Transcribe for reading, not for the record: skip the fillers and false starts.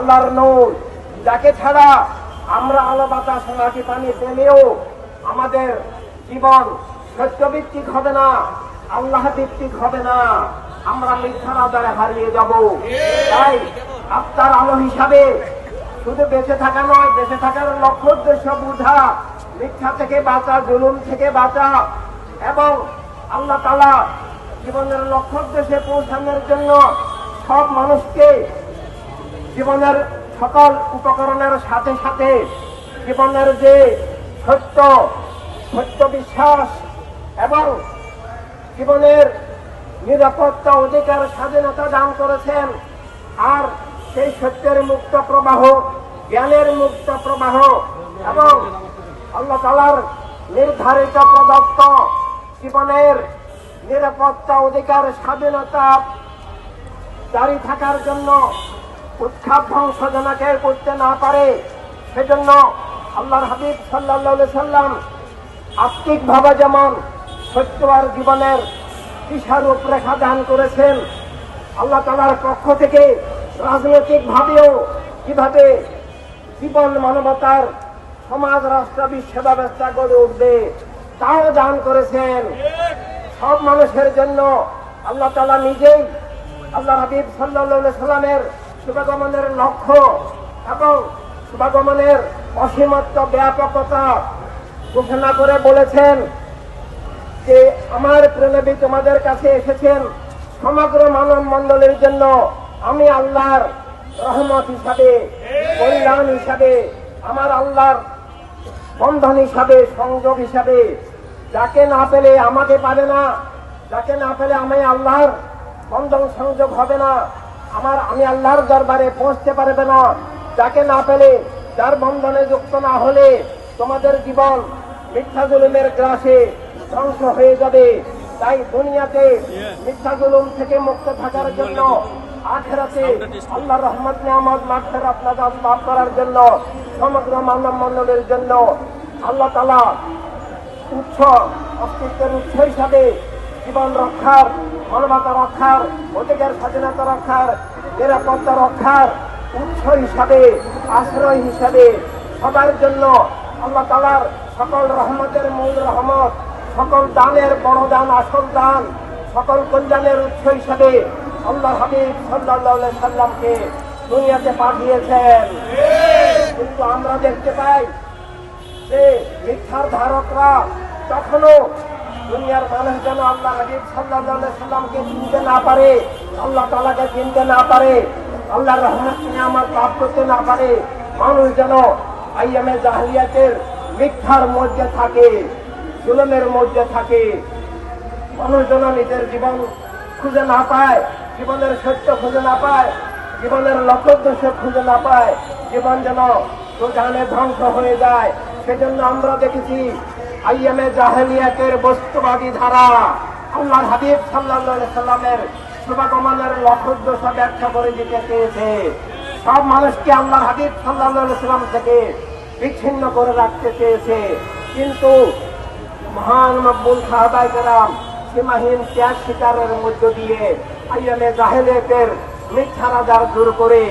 আল্লাহর নূর, যাকে ছাড়া আমরা আলো বাতাস মাটি পানি পেলেও আমাদের জীবন সত্যভিত্তিক হবে না, আল্লাহ ভিত্তিক হবে না, আমরা মিথ্যার আধারে হারিয়ে যাব। তাই আপনার আলো হিসাবে শুধু বেঁচে থাকা নয়, বেঁচে থাকার লক্ষ্য উদ্দেশ্য বুঝা, মিথ্যা থেকে বাঁচা, জুলুম থেকে বাঁচা এবং আল্লাহ তাআলা জীবনের লক্ষ্য উদ্দেশ্যে পৌঁছানোর জন্য সব মানুষকে জীবনের সকল উপকরণের সাথে সাথে জীবনের যে সত্য বিশ্বাস এবং জীবনের নিরাপত্তা, অধিকার, স্বাধীনতা দান করেছেন। আর সেই সত্যের মুক্ত প্রবাহ, জ্ঞানের মুক্ত প্রবাহ এবং আল্লাহ তাআলার নির্ধারিত প্রদত্ত জীবনের নিরাপত্তা, অধিকার, স্বাধীনতা জারি থাকার জন্য উৎখাত ধ্বংস যেন কেউ করতে না পারে, সেজন্য আল্লাহর হাবিব সাল্লাল্লাহু আলাইহি সাল্লাম আত্মিকভাবে যেমন সত্য আর জীবনের দিশা রূপরেখা দান করেছেন, আল্লাহ তাআলার পক্ষ থেকে রাজনৈতিক ভাবেও কিভাবে জীবন, মানবতার সমাজ, রাষ্ট্র, বিশ্ব ব্যবস্থা গড়ে উঠবে তাও দান করেছেন। সব মানুষের জন্য আল্লাহ তাআলা নিজেই আল্লাহ হাবিব সাল্লাল্লাহু আলাইহি সাল্লামের শুভাগমনের লক্ষ্য এবং শুভাগমনের অসীমত্ব, ব্যাপকতা ঘোষণা করে বলেছেন যে আমার প্রেনবী তোমাদের কাছে এসেছেন সমগ্র মানব মণ্ডলের জন্য। আমি আল্লাহর রহমত হিসাবে, কল্যাণ হিসাবে, আমার আল্লাহর বন্ধন হিসাবে, সংযোগ হিসাবে। যাকে না পেলে আমাকে পাবে না, যাকে না পেলে আমি আল্লাহর বন্ধন সংযোগ হবে না, আমি আল্লাহর দরবারে পৌঁছতে পারবে না। যাকে না পেলে, যার বন্ধনে যুক্ত না হলে তোমাদের জীবন মিথ্যা জুলুমের গ্রাসে ধ্বংস হয়ে যাবে। তাই দুনিয়াতে মিথ্যা জুলুম থেকে মুক্ত থাকার জন্য, আখিরাতে আল্লাহর রহমত, নিয়ামত, মাগফিরাত, নাজাত লাভ করার জন্য সমগ্র মানব মণ্ডলের জন্য আল্লাহ তাআলা উৎস, অস্তিত্বের উৎস হিসাবে জীবন রক্ষার, মানবতা রক্ষার, অধিকার, স্বাধীনতা রক্ষার, নিরাপত্তা রক্ষার উৎস হিসাবে, আশ্রয় হিসাবে সবার জন্য আল্লাহ তাআলার সকল রহমতের মূল রহমত, সকল দানের বড় দান, আসল দান, সকল কল্যাণের উৎস হিসাবে আল্লাহর হাবিব সাল্লাল্লাহু আলাইহি সাল্লামকে দুনিয়াতে পাঠিয়েছেন। কিন্তু আমরা দেখতে পাই যে মিথ্যার ধারকরা তখনও দুনিয়ার মানুষ যেন আল্লাহ হাবিব সাল্লাল্লাহু আলাইহি সাল্লামকে চিনতে না পারে, আল্লাহ তাআলাকে চিনতে না পারে, আল্লাহর রহমত নিয়ামত লাভ করতে না পারে। মানুষ যেন আইয়ামে জাহেলিয়াতের মিথ্যার মধ্যে থাকে, জুলুমের মধ্যে থাকে। মানুষ যেন নিজের জীবন খুঁজে না পায়, জীবনের সত্য খুঁজে না পায়, জীবনের লক্ষ্য উদ্দেশ্য খুঁজে না পায়, জীবন যেন দুজাহানে ধ্বংস হয়ে যায়। সেজন্য আমরা দেখেছি আইয়ামে জাহেলিয়াতের বস্তুবাদী ধারা আল্লাহর হাবিব সাল্লাল্লাহু আলাইহি সাল্লামের শুভাগমনের লক্ষ্য উদ্দেশ্য ব্যাখ্যা করে দিতে চেয়েছে। সব মানুষকে আল্লাহর হাবিব সাল্লাল্লাহু আলাইহি সাল্লাম থেকে বিচ্ছিন্ন করে রাখতে চেয়েছে। কিন্তু মহান মকবুল সাহাবায়ে কেরাম সীমাহীন ত্যাগ স্বীকারের মধ্য দিয়ে আইয়ামে জাহেলিয়াতের মিথ্যা আচার দূর করে